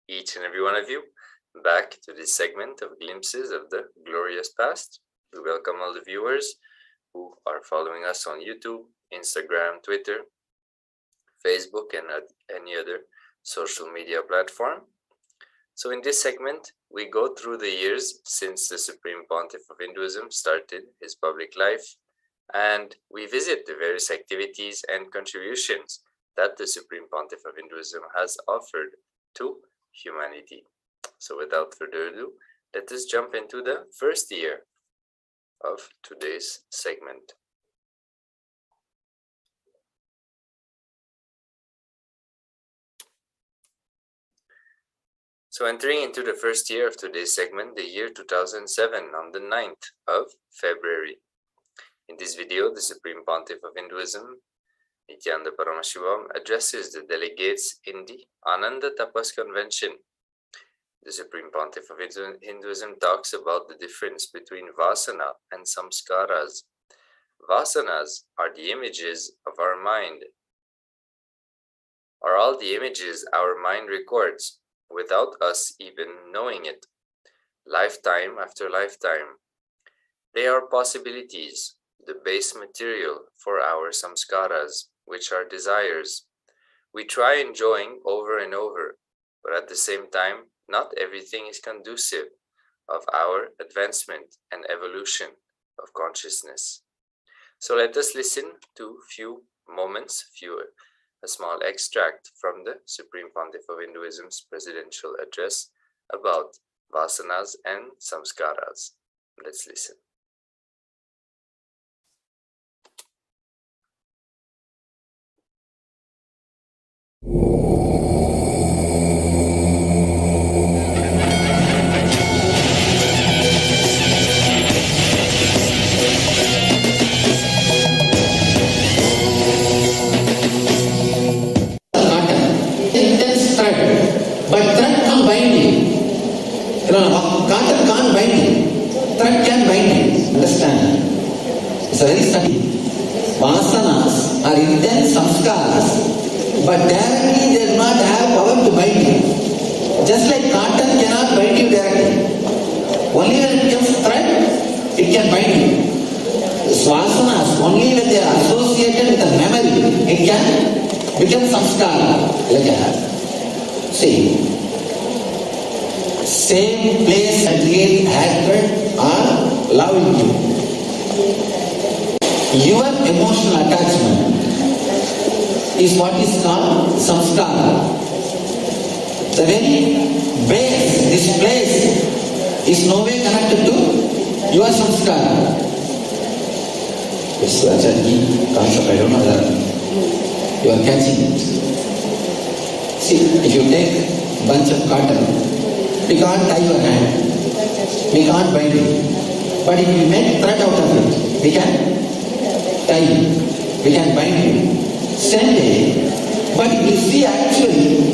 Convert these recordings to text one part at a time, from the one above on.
each and every one of you back to this segment of Glimpses of the Glorious Past. We welcome all the viewers who are following us on YouTube, Instagram, Twitter, Facebook, and any other social media platform. So in this segment, we go through the years since the Supreme Pontiff of Hinduism started his public life, and we visit the various activities and contributions that the Supreme Pontiff of Hinduism has offered to humanity. So without further ado, let us jump into the first year of today's segment. So entering into the first year of today's segment, the year 2007, on the 9th of February. In this video, the Supreme Pontiff of Hinduism, Nithyananda Paramashivam, addresses the delegates in the Ananda Tapas Convention. The Supreme Pontiff of Hinduism talks about the difference between vasana and samskaras. Vasanas are the images of our mind, are all the images our mind records, without us even knowing it, lifetime after lifetime. They are possibilities, the base material for our samskaras, which are desires. We try enjoying over and over, but at the same time, not everything is conducive of our advancement and evolution of consciousness. So let us listen to a small extract from the Supreme Pontiff of Hinduism's presidential address about vasanas and samskaras. Let's listen. Cotton can't bind you. Thread can bind you. Understand? It's a very subtle. Vasanas are intense samskaras, but directly they do not have power to bind you. Just like cotton cannot bind you directly. Only when it becomes thread, it can bind you. Vasanas, only when they are associated with a memory, it can become samskara. Like that. See. Same place and create hatred or love in you. Your emotional attachment is what is called samskara. The very base, this place, is no way connected to your samskara. It's such a deep concept, I don't know that you are catching it. See, if you take a bunch of cotton, we can't tie your hand, we can't bind it. But if we make thread out of it, we can tie it, we can bind it. Same way, but you see actually,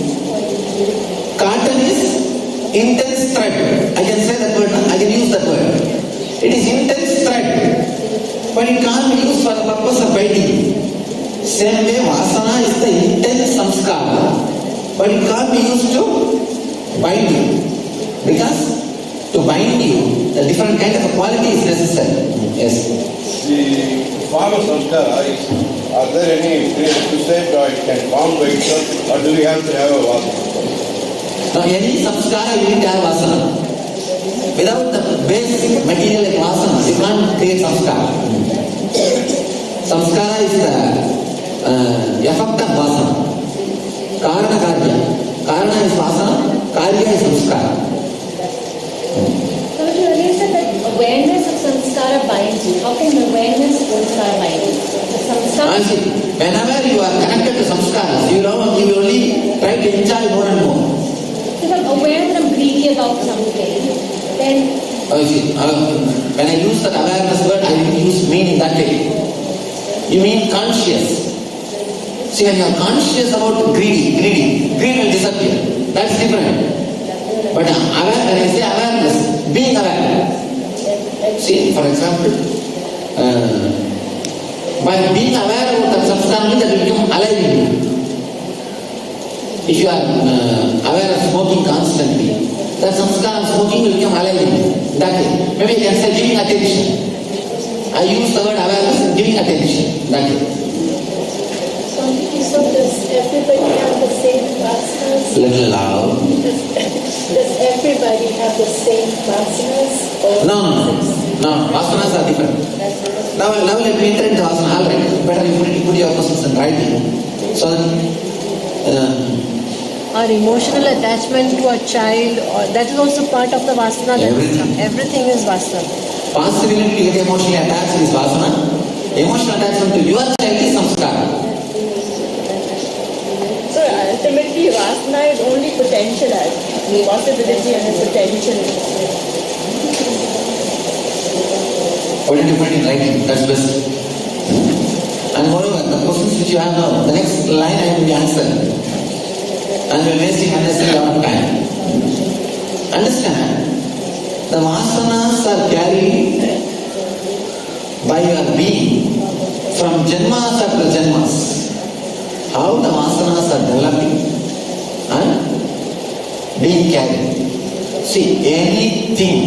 cotton is intense thread. I can say that word, I can use that word. It is intense thread, but it can't be used for the purpose of binding. Same way, vasana is the intense samskara, but it can't be used to bind you. Because to bind you, the different kind of quality is necessary. Yes. The form of samskara, are there any prerequisites or it can form by itself, or do we have to have a vasana? Now any samskara you need to have vasana. Without the base material like vasana, you can't create samskara. Samskara is the effect of vasana. Karana karya. Karana is vasana, karya is samskara. So you earlier said that awareness of samskara binds you. How can awareness of samskara bind you? I see. Whenever you are connected to samskaras, you will only try to enjoy more and more. So if I'm aware that I'm greedy about something, then... I see. When I use that awareness word, I will use meaning that way. You mean conscious. See, when you are conscious about greed will disappear. That's different. But when I say awareness, being aware. See, for example, by being aware about that substance, that will become alive in you. if you are aware of smoking constantly, that samskara of smoking will become alive in you. That way. Maybe you can say giving attention. I use the word awareness and giving attention. That way. So does everybody have the same vasanas? Little loud. Does everybody have the same vasanas? No. Vasanas are different. Now let me enter into vasana. All right. Better you put your questions in writing. So our emotional attachment to a child, that is also part of the vasana. Everything is vasana. Possibility to get emotionally attached is vasana. Emotional attachment to your child is samskara. So ultimately vasana is only potential, possibility and potential. Why don't you put it in writing? That's best. And moreover, the questions which you have now, the next line I will be answering. And we are wasting unnecessary lot of time. Understand? The vasanas are carried by your being from janmas after janmas. How the vasanas are developing and being carried. See, anything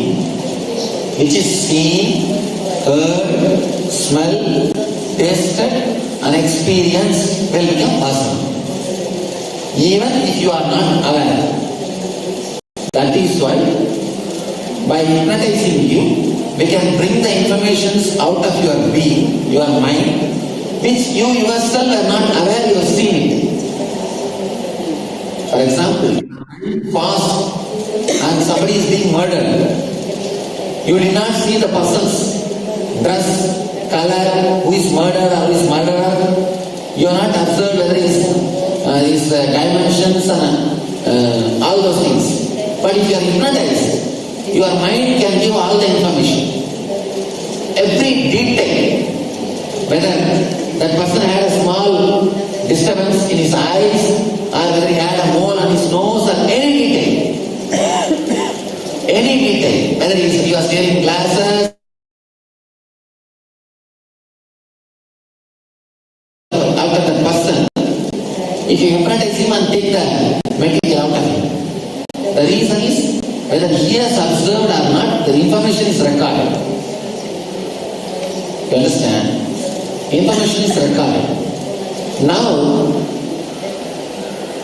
which is seen, heard, smelled, tasted and experienced will become vasana. Even if you are not aware. That is why by hypnotizing you, we can bring the informations out of your being, your mind, which you yourself are not aware you are seeing it. For example, fast and somebody is being murdered. You did not see the person's dress, color, who is murdered or who is murderer. You are not observed whether his dimensions and all those things. But if you are hypnotized, your mind can give all the information. Every detail, whether that person had a small disturbance in his eyes, or whether he had a mole on his nose, or any detail, whether he was wearing glasses, after that person, if you hypnotize him and take the material out of him. The reason is, whether he has observed or not, the information is recorded. You understand? Information is recorded. Now,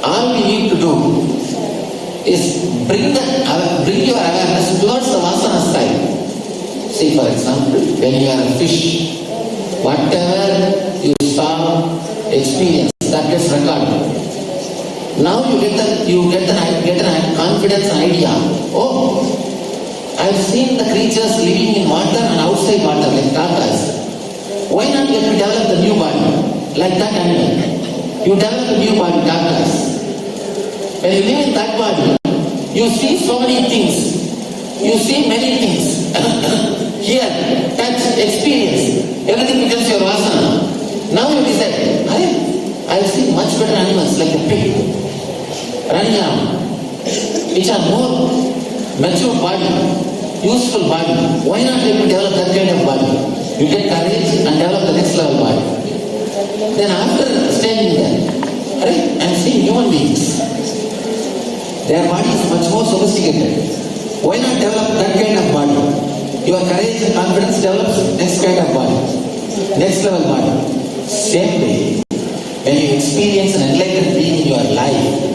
all we need to do is bring your awareness towards the vasana side. See, for example, when you are a fish, whatever you saw, experience, that gets recorded. Now you get a confidence idea. Oh, I've seen the creatures living in water and outside water, like tortoise. Why not let me develop the new body, like that animal? You develop a new body, tortoise. When you live in that body, you see so many things. You see many things. Here, touch, experience, everything becomes your vasana. Now you decide, I've seen much better animals like a pig running around, which are more mature body, useful body. Why not let me develop that kind of body? You get courage and develop the next level body. Then after standing there, I'm seeing human beings. Their body is much more sophisticated. Why not develop that kind of body? Your courage and confidence develops next kind of body, next level body. Same way, when you experience an enlightened being in your life,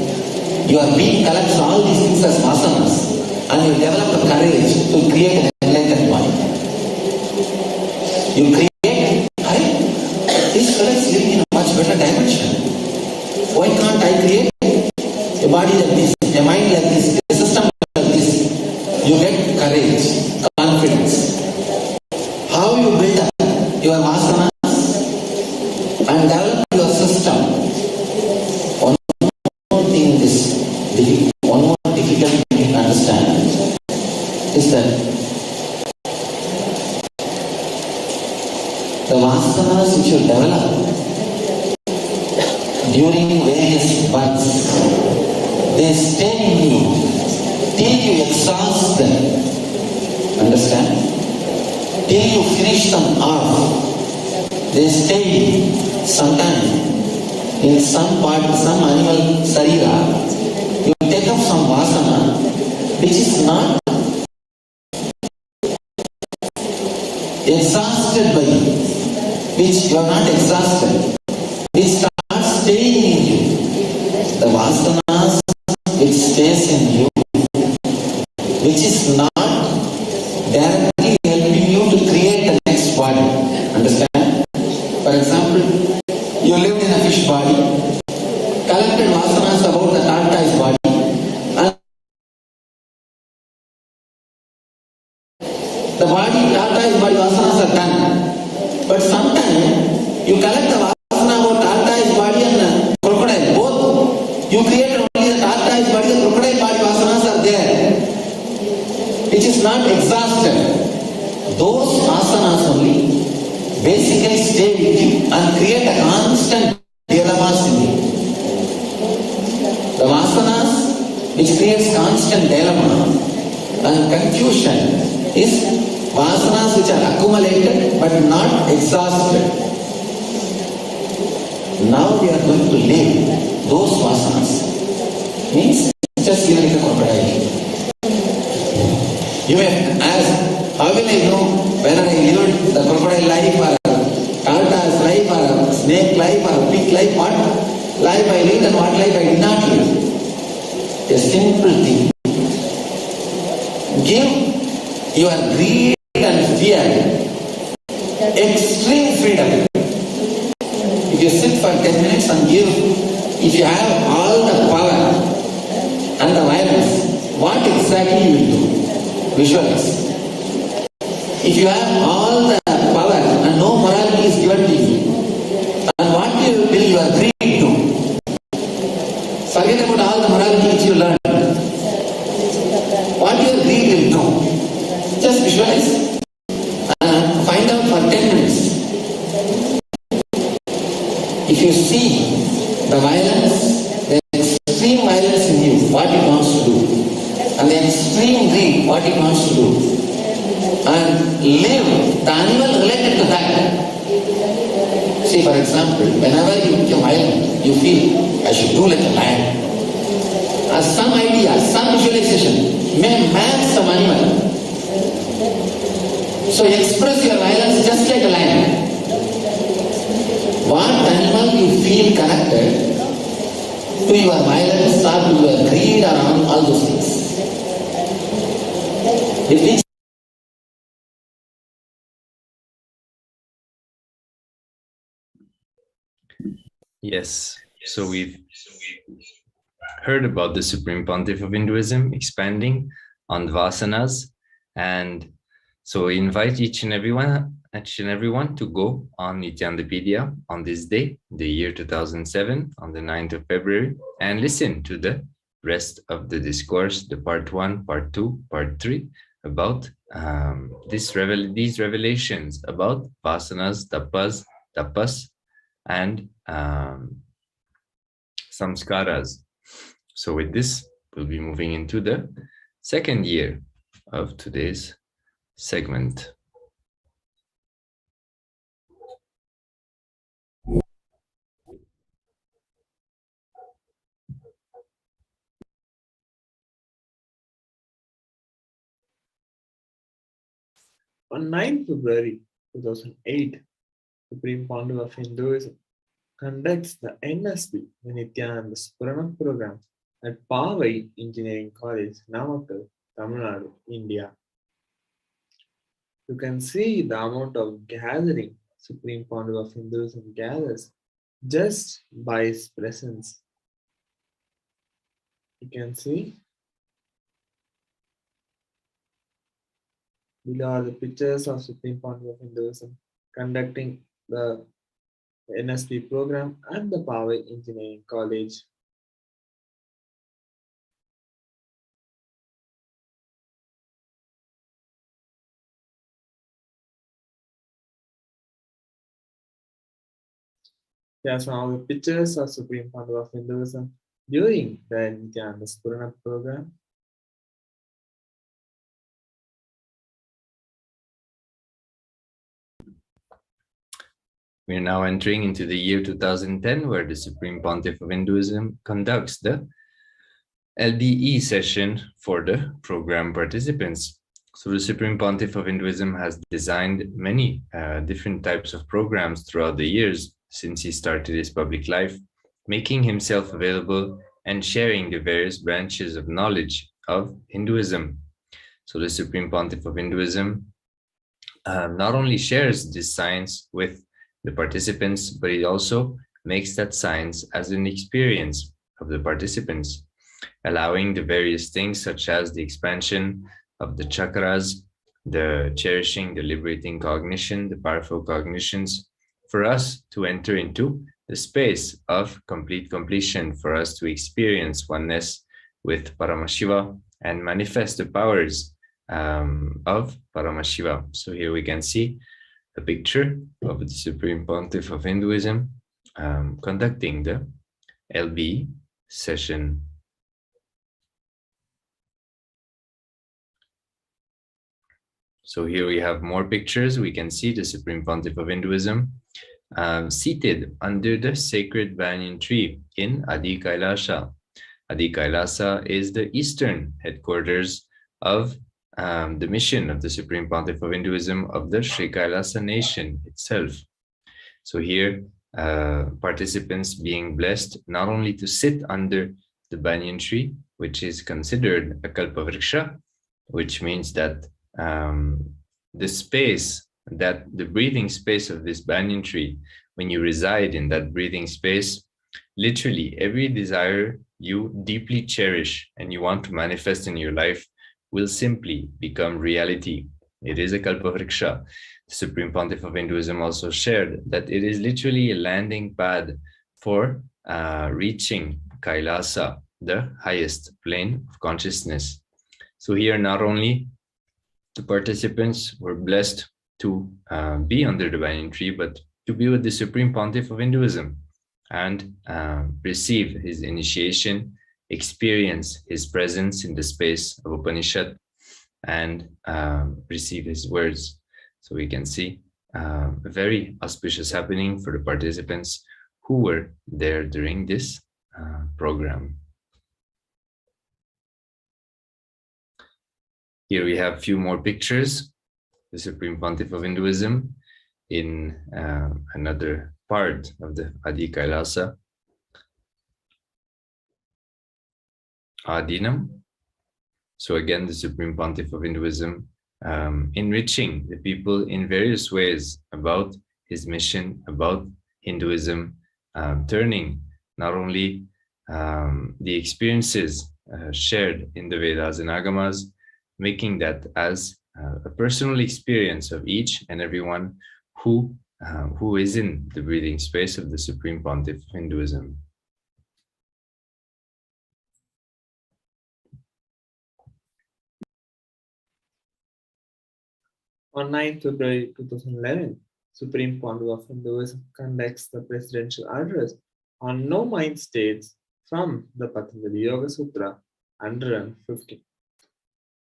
your being collects all these things as vasanas and you develop the courage to create an enlightened body. You create, this fellow is living in a much better dimension. Why can't I create a body like this, a mind like this, a system like this? You get courage, confidence. How you build up your vasanas and develop your system. One more difficult thing to understand is that the vasanas which you develop during various births, they stay in you till you exhaust them. Understand? Till you finish them off, they stay in you. Sometimes in some part, some animal sarira, you take up some vasana, which is not exhausted by you, which you are not exhausted, which starts staying in you. The vasanas which stays in you, which is not directly helping you to create the next body. Understand? For example, you lived in a fish body, collected vasanas about the tortoise body, and the body, tortoise body vasanas are done. But sometimes you collect the vasana about tortoise body and crocodile, both. You create only the tortoise body, the crocodile body vasanas are there, which is not exhausted. Those asanas only basically stay with you and create a constant dilemmas in you. The vasanas which creates constant dilemma and confusion is vasanas which are accumulated but not exhausted. Now we are going to live those vasanas. Means just like a crocodile. You may ask, how will I know whether I lived the crocodile life or tortoise life or snake life or pig life? What life I lived and what life I did not live? A simple thing. Give your greed and fear extreme freedom. If you sit for 10 minutes and give, if you have all the power and the violence, what exactly you will do? Visualize. If you have all the power and no morality is given to you, and what will your greed do? Forget about all the morality which you learned. What your greed will do? Just visualize and find out for 10 minutes. If you see the violence, the extreme violence in you, what it wants to do, and the extreme greed, what it wants to do, and live the animal related to that. See, for example, whenever you become violent, you feel, I should do like a lion. As some idea, some visualization may match some animal. So express your violence just like a lion. What animal you feel connected to your violence or to your greed or all those things. With which Yes, so we've heard about the Supreme Pontiff of Hinduism expanding on vasanas, and so we invite each and everyone to go on Nithyanandapedia on this day, the year 2007, on the 9th of February, and listen to the rest of the discourse, the part 1, part 2, part 3, about these revelations about vasanas, tapas, and samskaras. So with this, we'll be moving into the second year of today's segment. On 9 February 2008, Supreme Pontiff of Hinduism conducts the NSP, the Nithyananda Paramashivoham program at Pavai Engineering College, Namakkal, Tamil Nadu, India. You can see the amount of gathering Supreme Pontiff of Hinduism gathers just by his presence. You can see below are the pictures of Supreme Pontiff of Hinduism conducting the NSP program at the Pavai Engineering College. Here are some of the pictures of Supreme Pontiff of Hinduism during the Nithyananda Paramashivoham program. We are now entering into the year 2010, where the Supreme Pontiff of Hinduism conducts the LBE session for the program participants. So the Supreme Pontiff of Hinduism has designed many different types of programs throughout the years since he started his public life, making himself available and sharing the various branches of knowledge of Hinduism. So the Supreme Pontiff of Hinduism not only shares this science with the participants, but it also makes that science as an experience of the participants, allowing the various things such as the expansion of the chakras, the cherishing, the liberating cognition, the powerful cognitions, for us to enter into the space of complete completion, for us to experience oneness with Paramashiva and manifest the powers of Paramashiva. So here we can see a picture of the Supreme Pontiff of Hinduism conducting the LB session. So here we have more pictures. We can see the Supreme Pontiff of Hinduism seated under the sacred banyan tree in Adi Kailasa. Adi Kailasa is the eastern headquarters of the mission of the Supreme Pontiff of Hinduism of the Sri Kailasa nation itself. So here, participants being blessed not only to sit under the banyan tree, which is considered a kalpavriksha, which means that the space, that the breathing space of this banyan tree, when you reside in that breathing space, literally every desire you deeply cherish and you want to manifest in your life will simply become reality. It is a kalpavriksha. The Supreme Pontiff of Hinduism also shared that it is literally a landing pad for reaching Kailasa, the highest plane of consciousness. So here, not only the participants were blessed to be under the banyan tree, but to be with the Supreme Pontiff of Hinduism and receive his initiation, experience his presence in the space of Upanishad, and receive his words. So we can see a very auspicious happening for the participants who were there during this program. Here we have a few more pictures. The Supreme Pontiff of Hinduism in another part of the Adi Kailasa, Adinam. So again, the Supreme Pontiff of Hinduism enriching the people in various ways about his mission, about Hinduism, turning not only the experiences shared in the Vedas and Agamas, making that as a personal experience of each and everyone who is in the breathing space of the Supreme Pontiff of Hinduism. On 9th February 2011, Supreme Pontiff of Hinduism conducts the presidential address on no mind states from the Patanjali Yoga Sutra 150.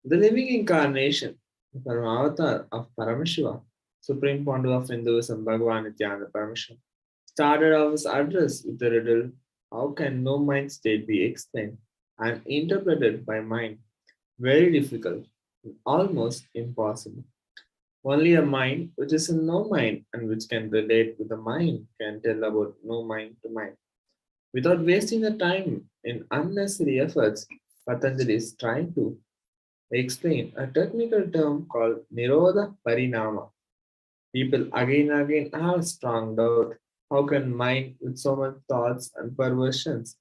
The living incarnation, the Paramaavatar of Paramashiva, Supreme Pontiff of Hinduism, Bhagavan Nithyananda Paramashivam, started off his address with the riddle, how can no mind state be explained and interpreted by mind? Very difficult, almost impossible. Only a mind which is in no mind and which can relate with the mind can tell about no mind to mind. Without wasting the time in unnecessary efforts, Patanjali is trying to explain a technical term called Nirodha Parinama. People again and again have strong doubt. How can mind with so much thoughts and perversions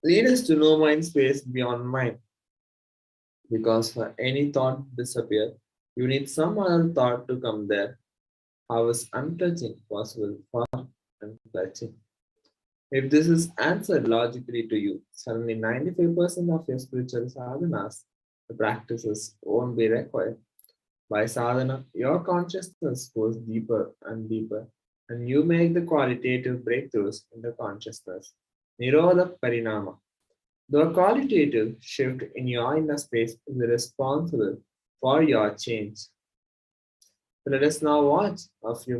lead us to no mind space beyond mind? Because for any thought to disappear, you need some other thought to come there. How is untouching possible for untouching? If this is answered logically to you, suddenly 95% of your spiritual sadhanas, the practices, won't be required. By sadhana, your consciousness goes deeper and deeper, and you make the qualitative breakthroughs in the consciousness. Nirodha Parinama. The qualitative shift in your inner space is responsible for your change. So let us now watch a few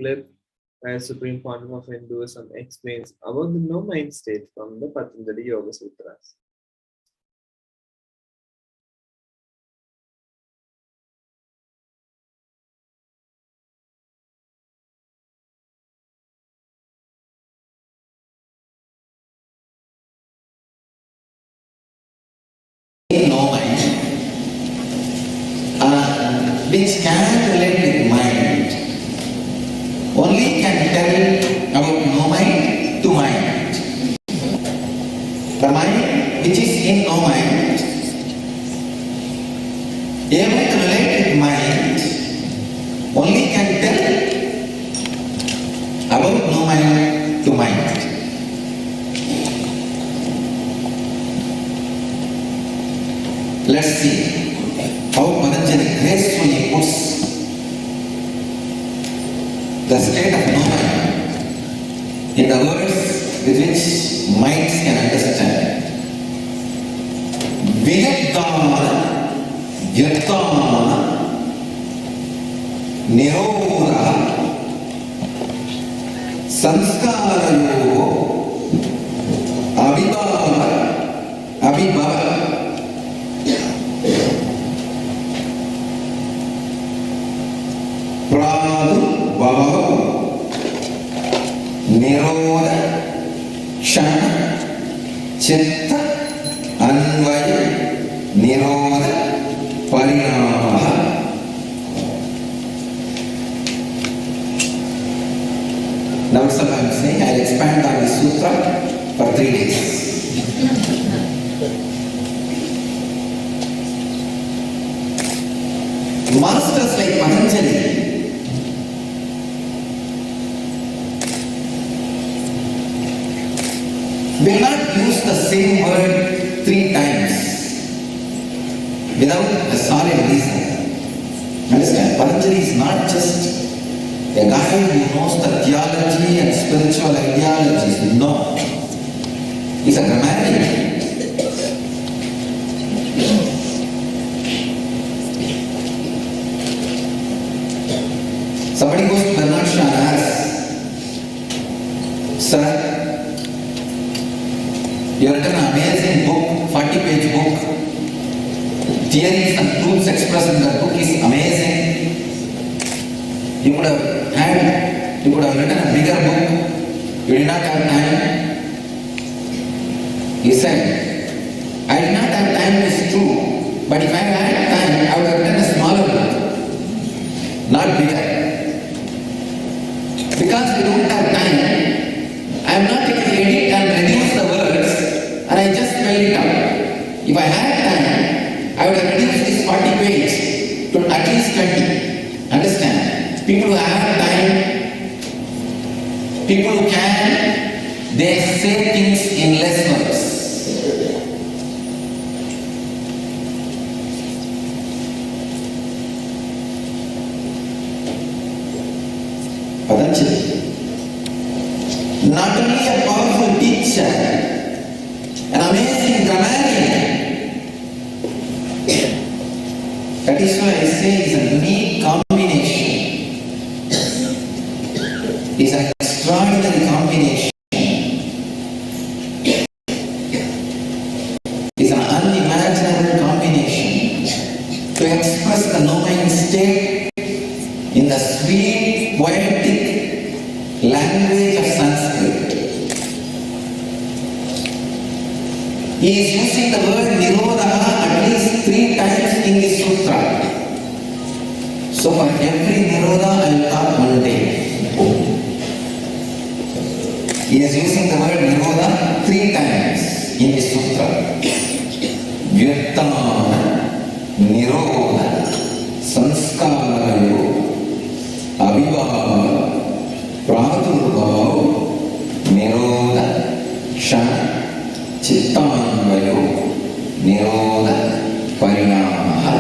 clip where Supreme Quantum of Hinduism explains about the no-mind state from the Patanjali Yoga Sutras. No mind, which cannot relate with mind, only can tell about no mind to mind. The mind which is in no mind, able to relate with mind, only can tell about no mind to mind. Let's see how Patanjali gracefully puts the state of no mind in the words with which minds can understand. Viyattana, yattana, nirodha, sanskarayo, abhibhava, nirodha, kshana, chitta, anvaya, nirodha, parinamaha. Now it's what I'm saying, I'll expand on this sutra for 3 days. Masters like Patanjali will not use the same word 3 times without a solid reason. Understand? Patanjali is not just a guy who knows the theology and spiritual ideologies. No. He's a grammarian. Somebody goes to Bernard Shaw and asks, "Sir, you have written an amazing book, 40-page book. Theories and truths expressed in the book is amazing. You could have written a bigger book. You did not have time." He said, "I did not have time, it's true. But if I had time, I would have written a smaller book, not bigger. Because we don't have time, I am not able to edit and reduce the words, and I just spell it out. If I had time, I would have reduced this 40 pages to at least 20. Understand? People who have time, people who can, they say things in less words. Patanjali, not only a powerful teacher, an amazing grammarian. That is why I say it's a unique combination. It's an extraordinary combination. It's an unimaginable combination to express the no-mind state in the sweet, poetic language of Sanskrit. He is using the word nirodha at least 3 times in this sutra. So for every nirodha I will talk 1 day. He is using the word nirodha 3 times in this sutra. Vyattana, nirodha, sanskarayo, abhibhava, pradurvao, nirodha, kshana, chittanvayo, nirodha, parinamaha.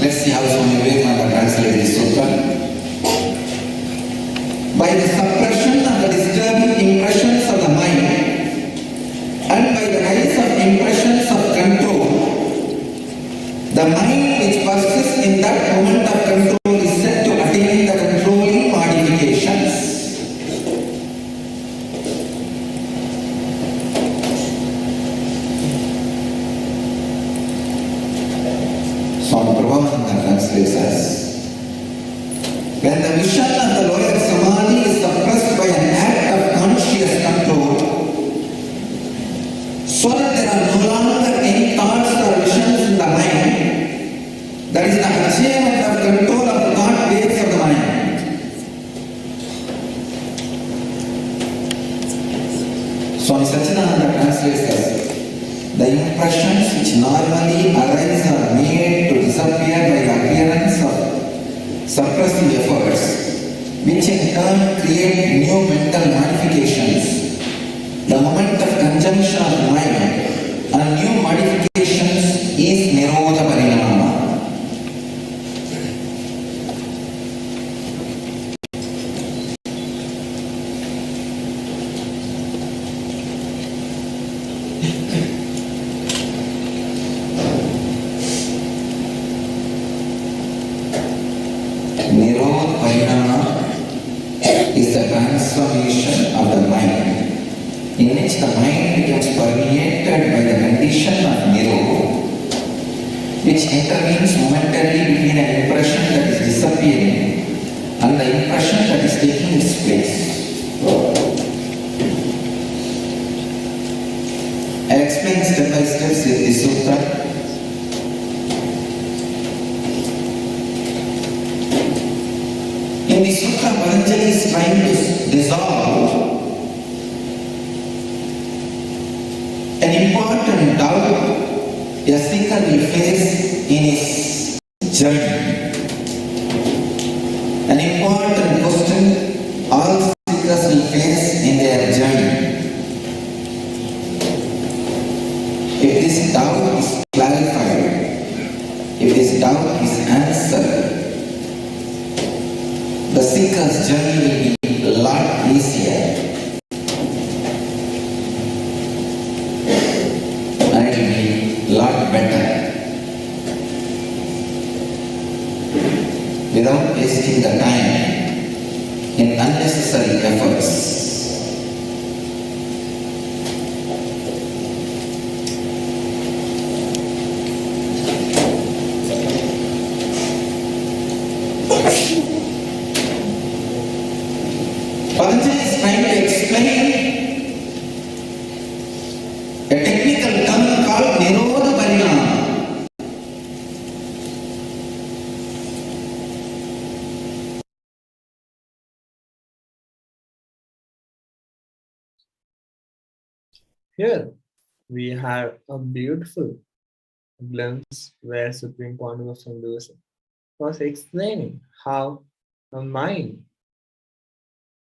Let's see how Swami Vivekananda translates this sutra. by the rise of impressions of control, the mind which persists in that moment of control is said to attain the controlling modifications. Swami Prabhupada translates as, when the vision of the lower samadhi is suppressed by an act of conscious control, so that there are no longer any thoughts or visions in the mind, that is the achievement of control of the thought waves of the mind. Swami Satchidananda translates as, the impressions which normally arise are made to disappear by the appearance of suppressive efforts, which in turn create new mental modifications. The moment of conjunction of mind and new modifications is Nirodha Parinama. Nirodha Parinama is the transformation of the mind, in which the mind becomes permeated by the condition of Nirodha, which intervenes momentarily between an impression that is disappearing and the impression that is taking its place. I explain step by step in this sutra. In the sutra, Patanjali is trying to dissolve an important doubt a seeker will face in his journey. An important question all seekers will face in their journey. If this doubt is clarified, if this doubt is answered, the seeker's journey will be a lot easier and it will be a lot better without wasting the time in unnecessary efforts. Patanjali is trying to explain a technical term called Nirodha Parinama. Here we have a beautiful glimpse where Supreme Pontiff of Hinduism was explaining how a mind,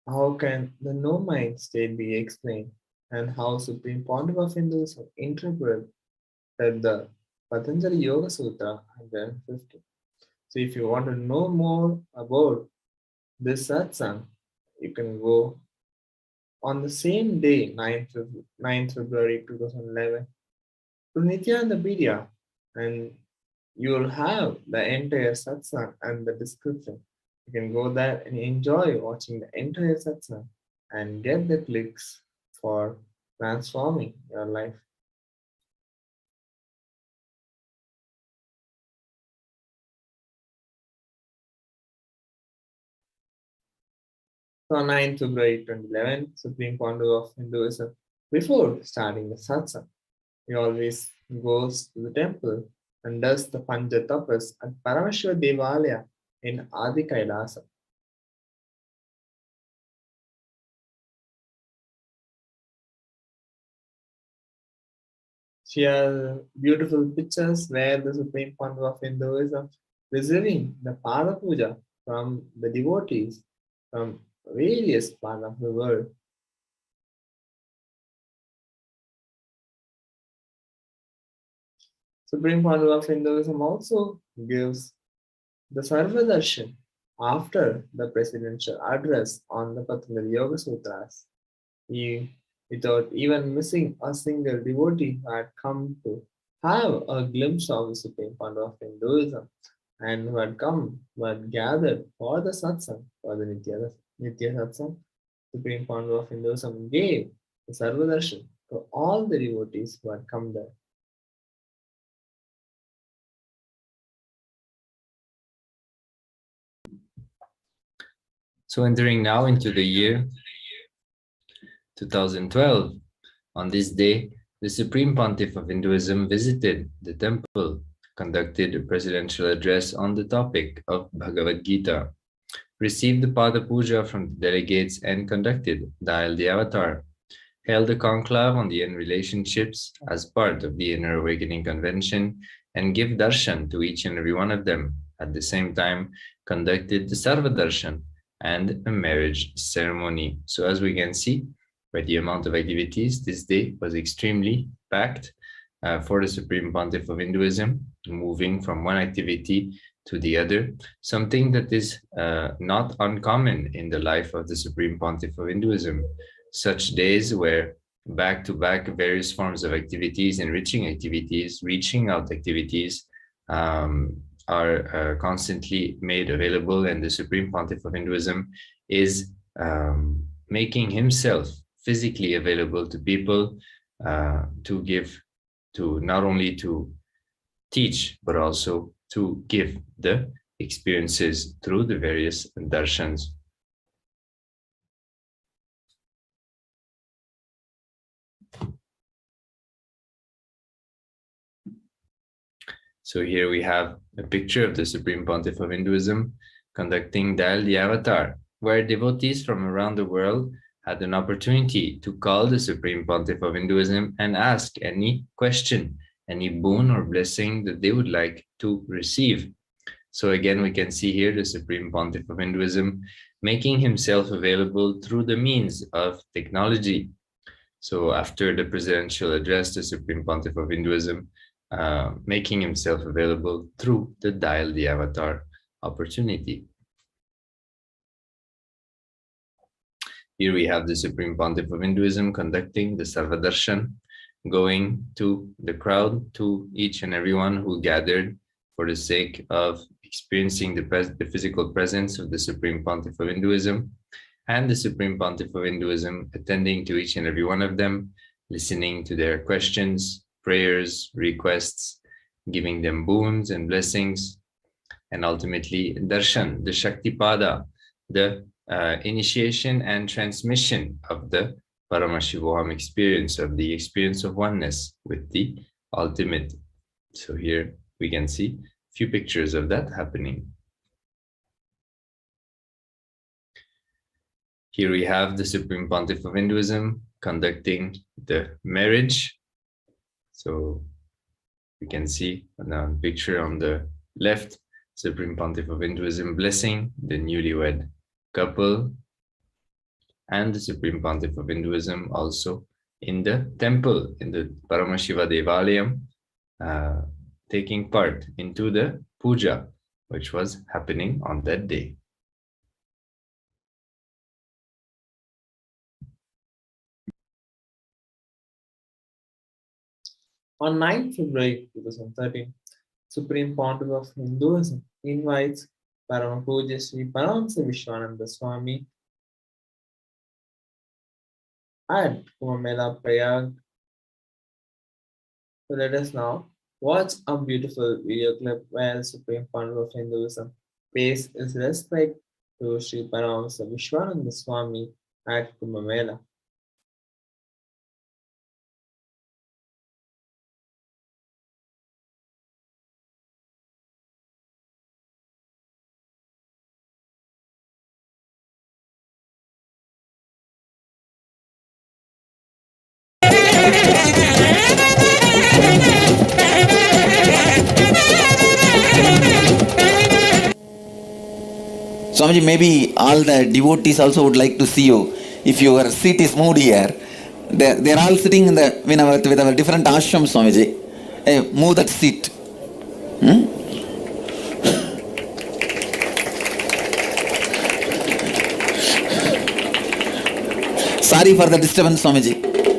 how can the no mind state be explained, and how Supreme Pontiff of Hinduism interpreted the Patanjali Yoga Sutra 150. So if you want to know more about this satsang, you can go on the same day, 9th February 2011, to Nithyananda, and you will have the entire satsang and the description. You can go there and enjoy watching the entire satsang and get the clicks for transforming your life. So on 9th February 2011, Supreme Pontiff of Hinduism, before starting the satsang, he always goes to the temple and does the Panja Tapas at Paramashiva Devalaya in Adi Kailasa. She has beautiful pictures where the Supreme Pontiff of Hinduism receiving the Pada Puja from the devotees from various parts of the world. Supreme Pontiff of Hinduism also gives the Sarva Darshan after the presidential address on the Patanjali Yoga Sutras. He without even missing a single devotee who had come to have a glimpse of the Supreme Founder of Hinduism and who had gathered for the satsang, for the Nitya satsang. Supreme Founder of Hinduism gave the Sarvadarshan to all the devotees who had come there. So entering now into the year 2012, on this day, the Supreme Pontiff of Hinduism visited the temple, conducted a presidential address on the topic of Bhagavad Gita, received the Pada Puja from the delegates and conducted Dial the Avatar, held a conclave on the end relationships as part of the Inner Awakening Convention, and give darshan to each and every one of them. At the same time, conducted the Sarva Darshan and a marriage ceremony. So as we can see, by the amount of activities, this day was extremely packed for the Supreme Pontiff of Hinduism, moving from one activity to the other, something that is not uncommon in the life of the Supreme Pontiff of Hinduism. Such days where back-to-back various forms of activities, enriching activities, reaching out activities are constantly made available, and the Supreme Pontiff of Hinduism is making himself physically available to people to give, to not only to teach, but also to give the experiences through the various darshans. So here we have a picture of the Supreme Pontiff of Hinduism conducting Dial the Avatar, where devotees from around the world had an opportunity to call the Supreme Pontiff of Hinduism and ask any question, any boon or blessing that they would like to receive. So again, we can see here the Supreme Pontiff of Hinduism making himself available through the means of technology. So after the presidential address, the Supreme Pontiff of Hinduism making himself available through the Dial the Avatar opportunity. Here we have the Supreme Pontiff of Hinduism conducting the Sarva Darshan, going to the crowd, to each and everyone who gathered for the sake of experiencing the physical presence of the Supreme Pontiff of Hinduism, and the Supreme Pontiff of Hinduism attending to each and every one of them, listening to their questions, prayers, requests, giving them boons and blessings, and ultimately darshan, the Shakti Pada, the initiation and transmission of the Paramashivoham experience, of the experience of oneness with the ultimate. So here we can see a few pictures of that happening. Here we have the Supreme Pontiff of Hinduism conducting the marriage. So you can see the picture on the left, Supreme Pontiff of Hinduism blessing the newlywed couple, and the Supreme Pontiff of Hinduism also in the temple, in the Paramashiva Devalayam, taking part into the puja, which was happening on that day. On 9th February 2013, Supreme Pontiff of Hinduism invites Paramapuja Sri Paramashivoham Swami at Kumbh Prayag. So let us now watch a beautiful video clip where the Supreme Pontiff of Hinduism pays his respect to Sri Paramashivoham Swami at Kumbh Mela. Swamiji, maybe all the devotees also would like to see you. If your seat is moved here, they're all sitting in the with our different ashrams, Swamiji. Hey, move that seat. Sorry for the disturbance, Swamiji.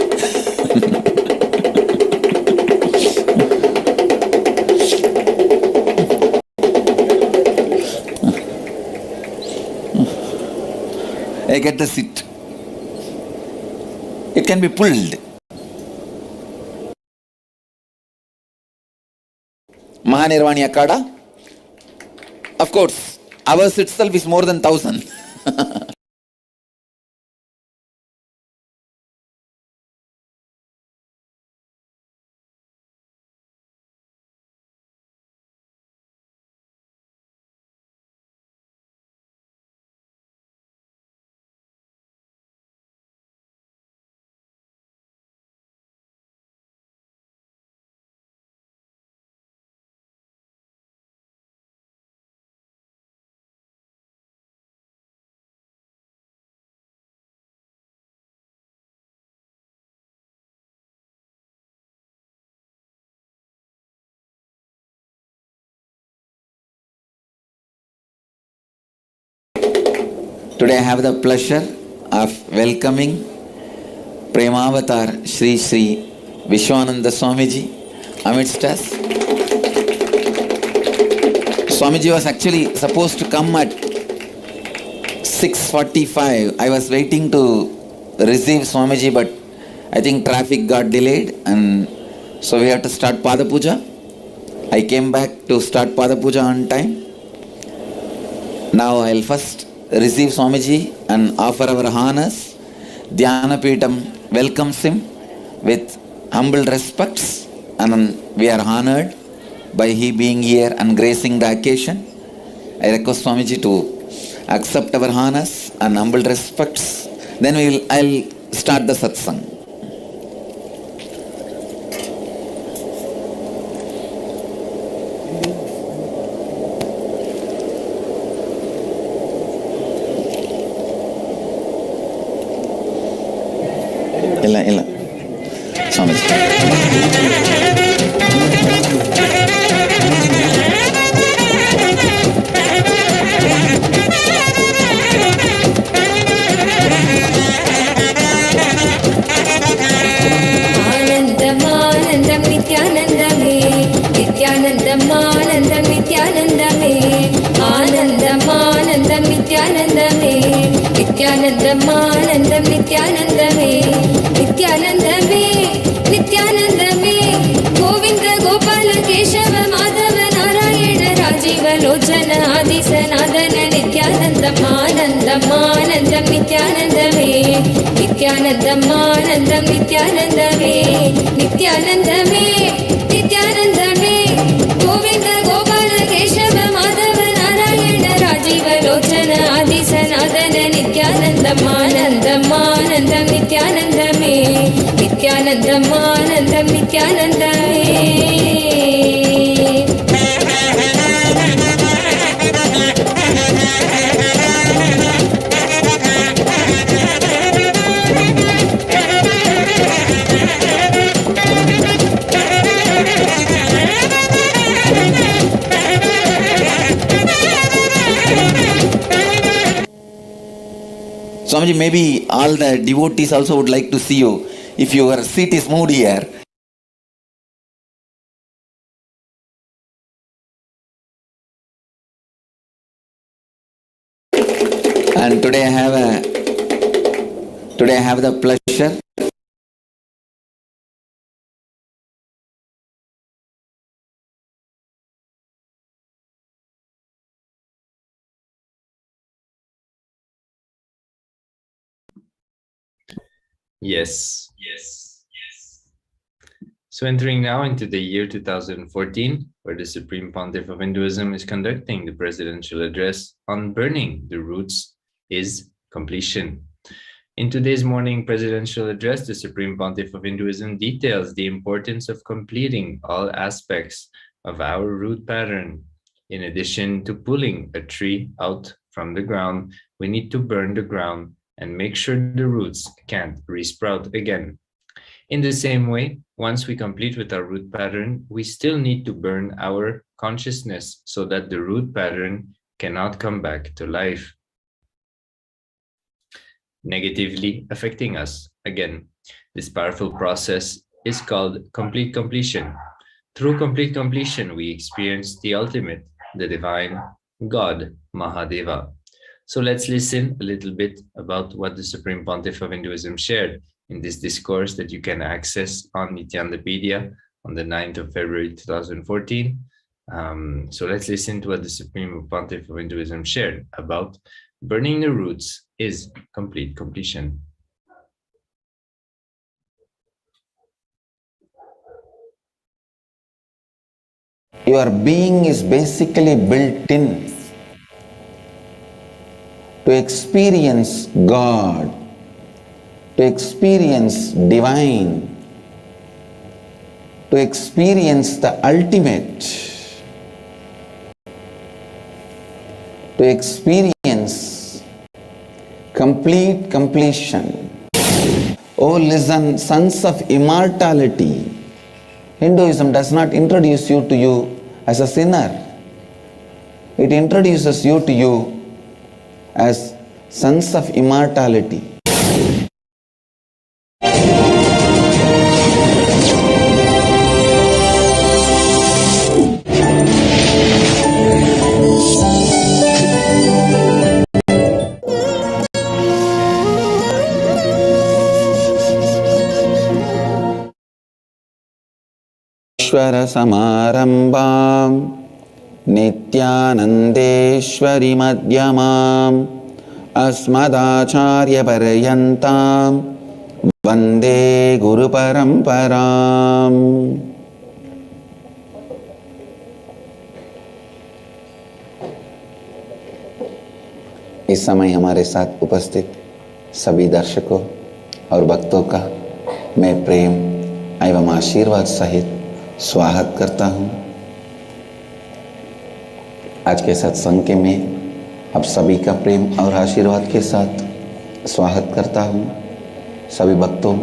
I get the sit. It can be pulled. Mahanirvani Akada. Of course, ours itself is more than 1,000. Today I have the pleasure of welcoming Premavatar Sri Sri Vishwananda Swamiji amidst us. Swamiji was actually supposed to come at 6:45. I was waiting to receive Swamiji, but I think traffic got delayed and so we had to start Pada Puja. I came back to start Pada Puja on time. Now I'll first receive Swamiji and offer our honors. Dhyanapeetham welcomes him with humble respects and we are honored by he being here and gracing the occasion. I request Swamiji to accept our honors and humble respects. Then I'll start the satsang. ಇಲ್ಲ ಸ್ವಾಮೀಜಿ आनंदमानंदम नित्यानंदमे नित्यानंदमानंदम नित्यानंदमे आनंदमानंदम नित्यानंदमे नित्यानंदमानंदम नित्यानंदमे नित्यानंदमे नित्यानंदमे गोविंद गोपाल केशव माधव नारायण राजीव लोचन आदि सनातन नित्यानंदमानंदमानंदम नित्यानंदमे नित्यानंदमानंदम नित्यानंदमे नित्यानंदमे नित्यानंदमे गोविंद गोपाल केशव माधव नारायण राजीव लोचन आदि सनातन नित्यानंदमानंदमानंदम नित्यानंदमे नित्यानंदमानंदम नित्यानंदमे Swamiji, maybe all the devotees also would like to see you. If your seat is moved here. And today I have the pleasure Yes. So entering now into the year 2014, where the Supreme Pontiff of Hinduism is conducting the presidential address on burning the roots is completion. In today's morning presidential address, the Supreme Pontiff of Hinduism details the importance of completing all aspects of our root pattern. In addition to pulling a tree out from the ground, we need to burn the ground and make sure the roots can't resprout again. In the same way, once we complete with our root pattern, we still need to burn our consciousness so that the root pattern cannot come back to life, negatively affecting us again. This powerful process is called complete completion. Through complete completion, we experience the ultimate, the divine God, Mahadeva. So let's listen a little bit about what the Supreme Pontiff of Hinduism shared in this discourse that you can access on Nithyanandapedia on the 9th of February 2014. So let's listen to what the Supreme Pontiff of Hinduism shared about burning the roots is complete completion. Your being is basically built in to experience God, to experience divine, to experience the ultimate, to experience complete completion. Oh, listen, sons of immortality. Hinduism does not introduce you to you as a sinner. It introduces you to you as sons of immortality. Smarambam Nithyanandeshwari Madhyamam Asmadacharya Parayantam Vande Guru Paramparam. इस समय हमारे साथ उपस्थित सभी दर्शकों और भक्तों का मैं प्रेम एवं आशीर्वाद सहित स्वागत करता हूँ। आज के सत्संग के में अब सभी का प्रेम और आशीर्वाद के साथ स्वागत करता हूँ। सभी भक्तों,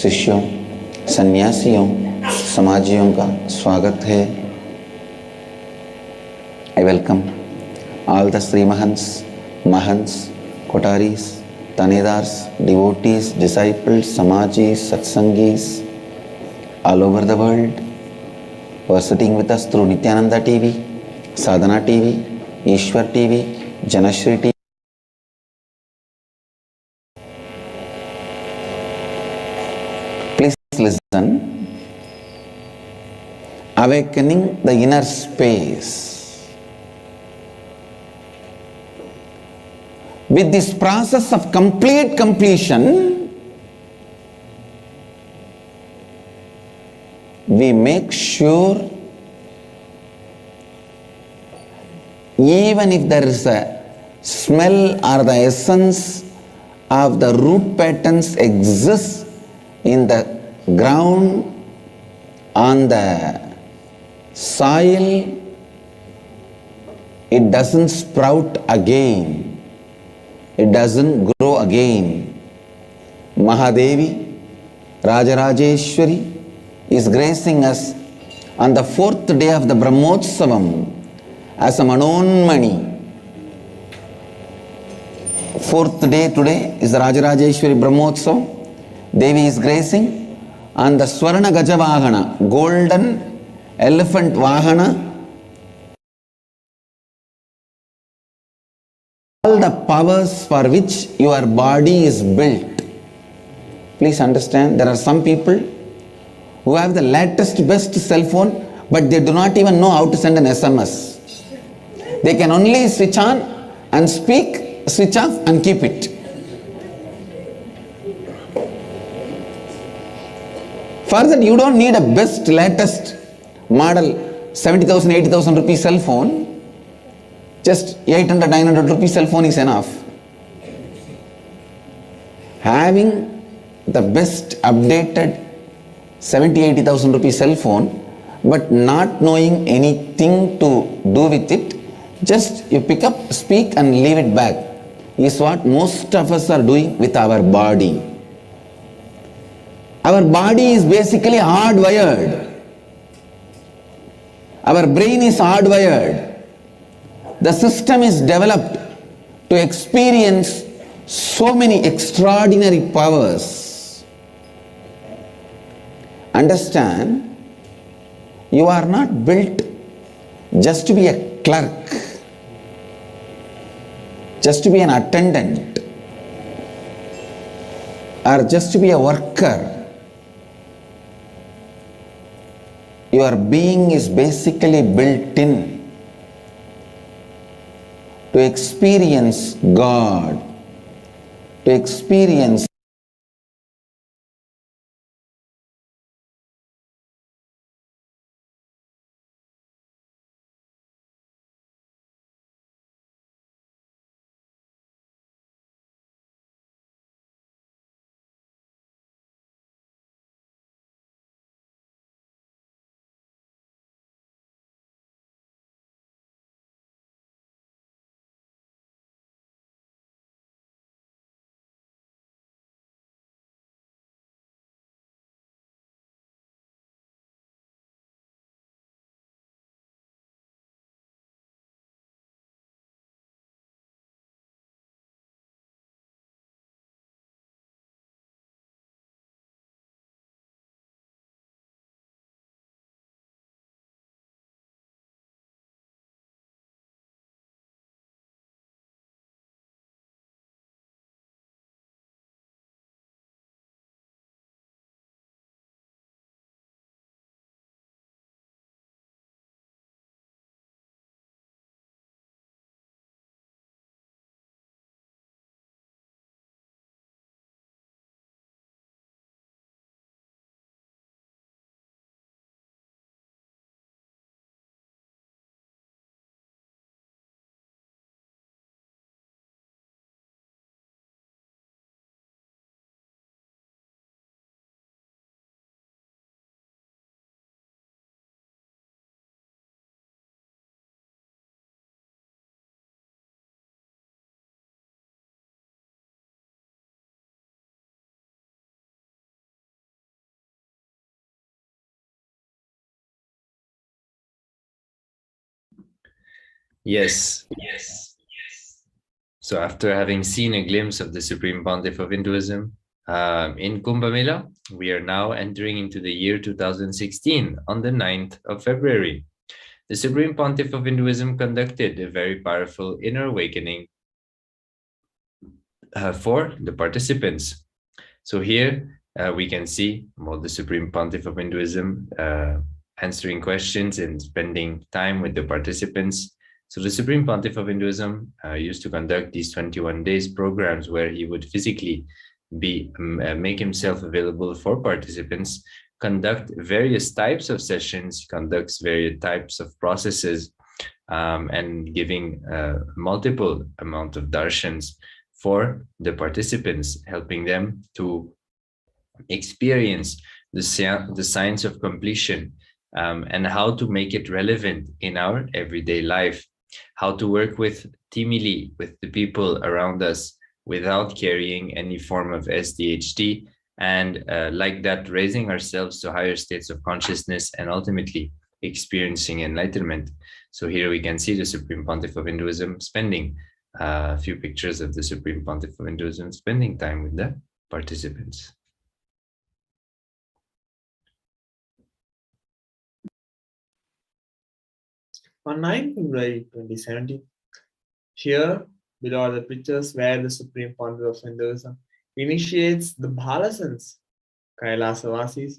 शिष्यों, सन्यासियों, समाजियों का स्वागत है। I welcome all the Sri Mahants, Mahants, Kotaris, Tanedars, devotees, disciples, Samajis, Satsangis all over the world who are sitting with us through Nithyananda TV, Sadhana TV, Ishwar TV, Janashri TV. Please listen. Awakening the inner space. With this process of complete completion, we make sure even if there is a smell or the essence of the root patterns exists in the ground, on the soil, it doesn't sprout again. It doesn't grow again. Mahadevi, Rajarajeshwari is gracing us on the 4th day of the Brahmotsavam as a Manonmani. 4th day today is the Rajarajeshwari Brahmotsavam. Devi is gracing on the Swarna Gajavahana, golden elephant Vahana. All the powers for which your body is built. Please understand, there are some people who have the latest best cell phone, but they do not even know how to send an SMS. They can only switch on and speak, switch off and keep it. For that you don't need a best latest model 70,000, 80,000 rupee cell phone. Just 800, 900 rupee cell phone is enough. Having the best updated 70, 80,000 rupee cell phone, but not knowing anything to do with it, just you pick up, speak and leave it back, is what most of us are doing with our body. Our body is basically hardwired. Our brain is hardwired. The system is developed to experience so many extraordinary powers. understand, you are not built just to be a clerk, just to be an attendant, or just to be a worker. Your being is basically built in to experience God, to experience Yes. So after having seen a glimpse of the Supreme Pontiff of Hinduism in Kumbh Mela, we are now entering into the year 2016 on the 9th of February. The Supreme Pontiff of Hinduism conducted a very powerful inner awakening for the participants. So here we can see the Supreme Pontiff of Hinduism answering questions and spending time with the participants. So the Supreme Pontiff of Hinduism used to conduct these 21 days programs where he would physically make himself available for participants, conduct various types of sessions, conducts various types of processes, and giving multiple amount of darshans for the participants, helping them to experience the science of completion and how to make it relevant in our everyday life, how to work with timely with the people around us without carrying any form of SDHT, and like that raising ourselves to higher states of consciousness and ultimately experiencing enlightenment. So here we can see the Supreme Pontiff of Hinduism spending a few pictures of the Supreme Pontiff of Hinduism spending time with the participants. On 9th February 2017, here below are the pictures where the Supreme Pontiff of Hinduism initiates the Bhalasans, Kailasa Vasis,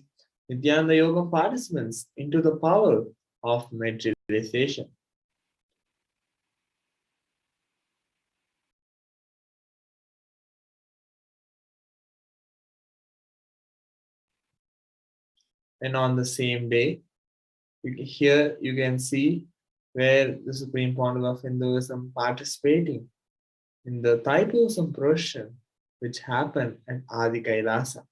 Nithyananda Yoga participants into the power of materialization. And on the same day, here you can see where the Supreme Pontiff of Hinduism participating in the Thaipusam procession which happened at Adi Kailasa.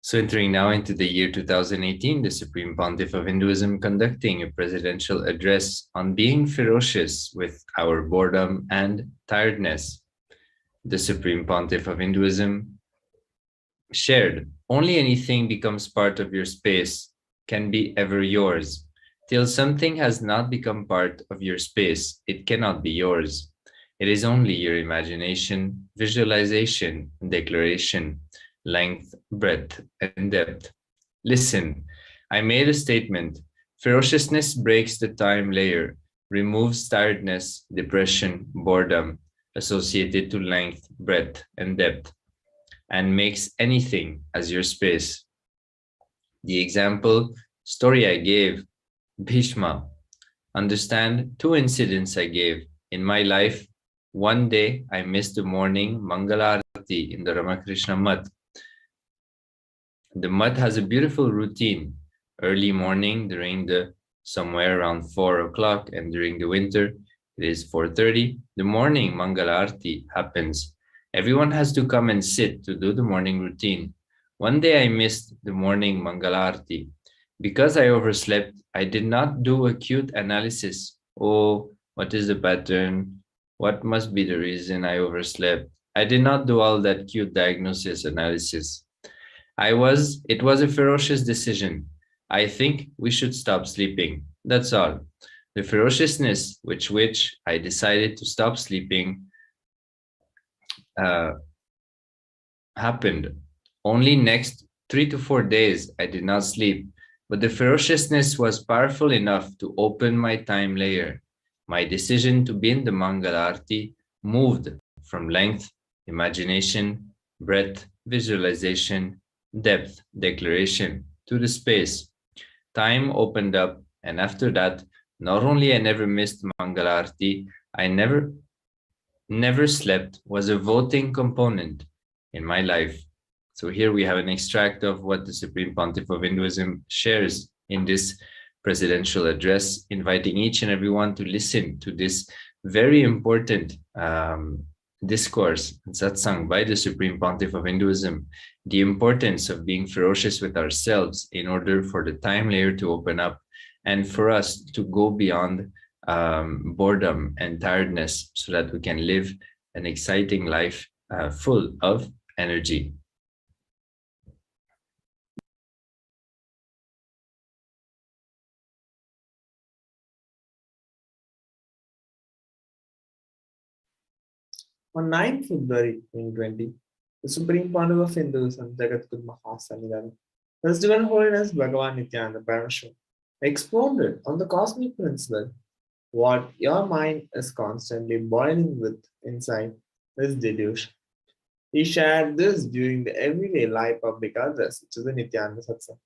So entering now into the year 2018, the Supreme Pontiff of Hinduism conducting a presidential address on being ferocious with our boredom and tiredness. The Supreme Pontiff of Hinduism shared, only anything becomes part of your space can be ever yours. Till something has not become part of your space, it cannot be yours. It is only your imagination, visualization, declaration, length, breadth, and depth. Listen, I made a statement. Ferociousness breaks the time layer, removes tiredness, depression, boredom associated to length, breadth, and depth, and makes anything as your space. The example story I gave, Bhishma. Understand two incidents I gave. In my life, one day I missed the morning Mangalarati in the Ramakrishna Mutt. The Mutt has a beautiful routine. Early morning during the somewhere around 4 o'clock, and during the winter it is 4:30. The morning Mangalarti happens. Everyone has to come and sit to do the morning routine. One day I missed the morning Mangalarti. Because I overslept, I did not do acute analysis. Oh, what is the pattern? What must be the reason I overslept? I did not do all that cute diagnosis analysis. It was a ferocious decision. I think we should stop sleeping. That's all. The ferociousness with which I decided to stop sleeping uh, happened. Only next 3 to 4 days I did not sleep, but the ferociousness was powerful enough to open my time layer. My decision to be in the Mangalarti moved from length, imagination, breadth, visualization, depth, declaration to the space. Time opened up, and after that, not only I never missed Mangalarti, I never slept was a voting component in my life. So here we have an extract of what the Supreme Pontiff of Hinduism shares in this presidential address, inviting each and everyone to listen to this very important discourse, satsang, by the Supreme Pontiff of Hinduism, the importance of being ferocious with ourselves in order for the time layer to open up and for us to go beyond boredom and tiredness so that we can live an exciting life full of energy. On 9th February 2020, the Supreme Pontiff of Hinduism, Jagatguru Mahasannidhanam, His Divine Holiness Bhagavan Nithyananda Paramashivam, expounded on the cosmic principle. What your mind is constantly boiling with inside is delusion. He shared this during the everyday life public address, which is the Nithyananda Satsang.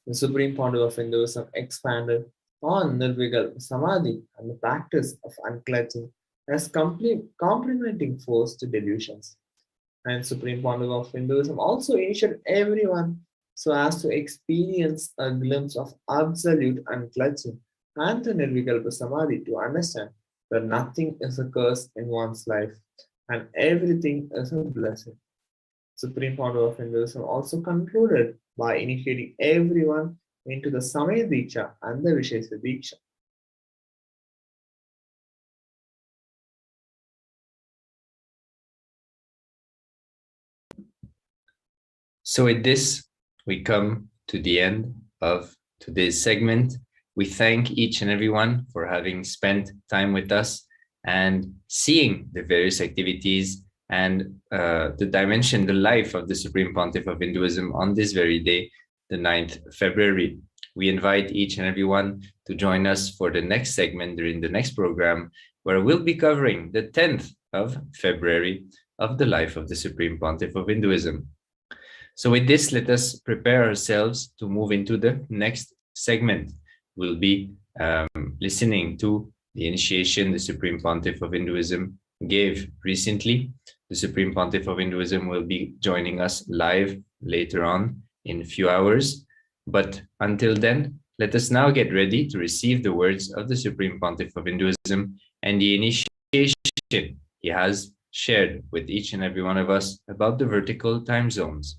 The Supreme Pontiff of Hinduism expanded on Nirvigal Samadhi and the practice of unclutching as complementing force to delusions. And Supreme Pontiff of Hinduism also initiated everyone so as to experience a glimpse of absolute unclutching and the Nirvikalpa Samadhi to understand that nothing is a curse in one's life and everything is a blessing. Supreme Pontiff of Hinduism also concluded by initiating everyone into the Samaya Diksha and the Vishesha Diksha. So with this, we come to the end of today's segment. We thank each and everyone for having spent time with us and seeing the various activities and the dimension, the life of the Supreme Pontiff of Hinduism on this very day, the 9th February. We invite each and everyone to join us for the next segment during the next program, where we'll be covering the 10th of February of the life of the Supreme Pontiff of Hinduism. So with this, let us prepare ourselves to move into the next segment. We'll be listening to the initiation the Supreme Pontiff of Hinduism gave recently. The Supreme Pontiff of Hinduism will be joining us live later on in a few hours. But until then, let us now get ready to receive the words of the Supreme Pontiff of Hinduism and the initiation he has shared with each and every one of us about the vertical time zones.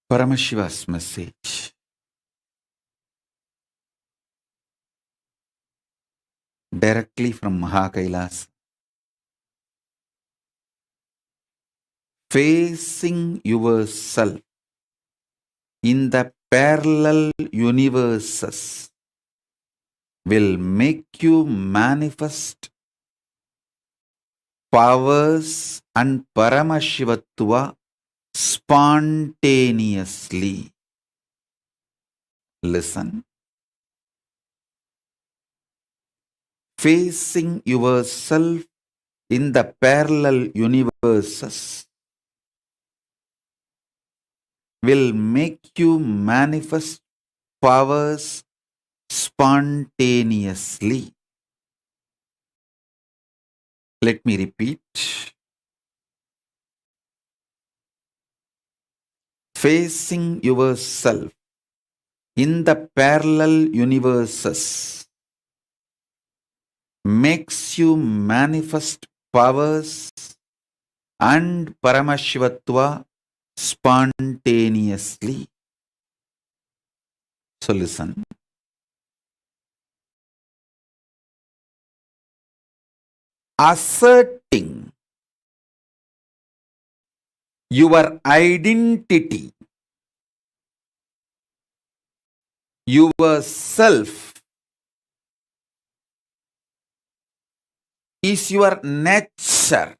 Paramashiva's message directly from Kailasa. Facing yourself in the parallel universes will make you manifest powers and Paramashivatva spontaneously. Listen. Facing yourself in the parallel universes will make you manifest powers spontaneously. Let me repeat. Facing yourself in the parallel universes makes you manifest powers and Paramashivatva spontaneously. So listen. Asserting your identity, yourself, is your nature,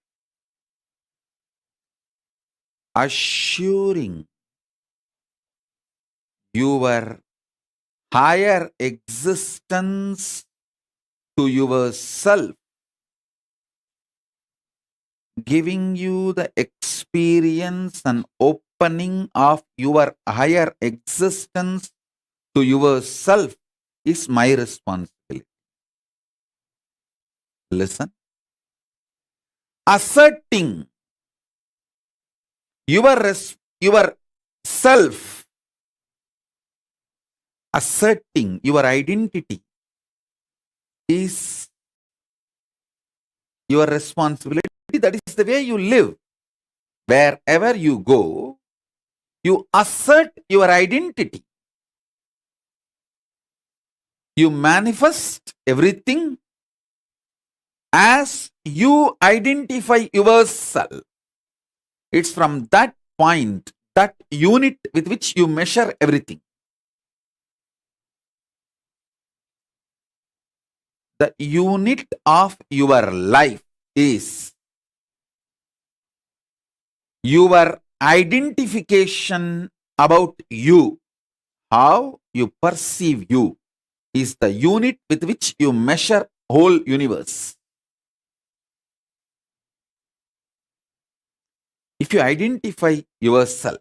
assuring your higher existence to yourself, giving you the experience and opening of your higher existence to yourself is my responsibility. Listen. Asserting your self, asserting your identity is your responsibility. That is the way you live. Wherever you go, you assert your identity. You manifest everything as you identify yourself. It's from that point, that unit with which you measure everything. The unit of your life is your identification about you. How you perceive you is the unit with which you measure whole universe. If you identify yourself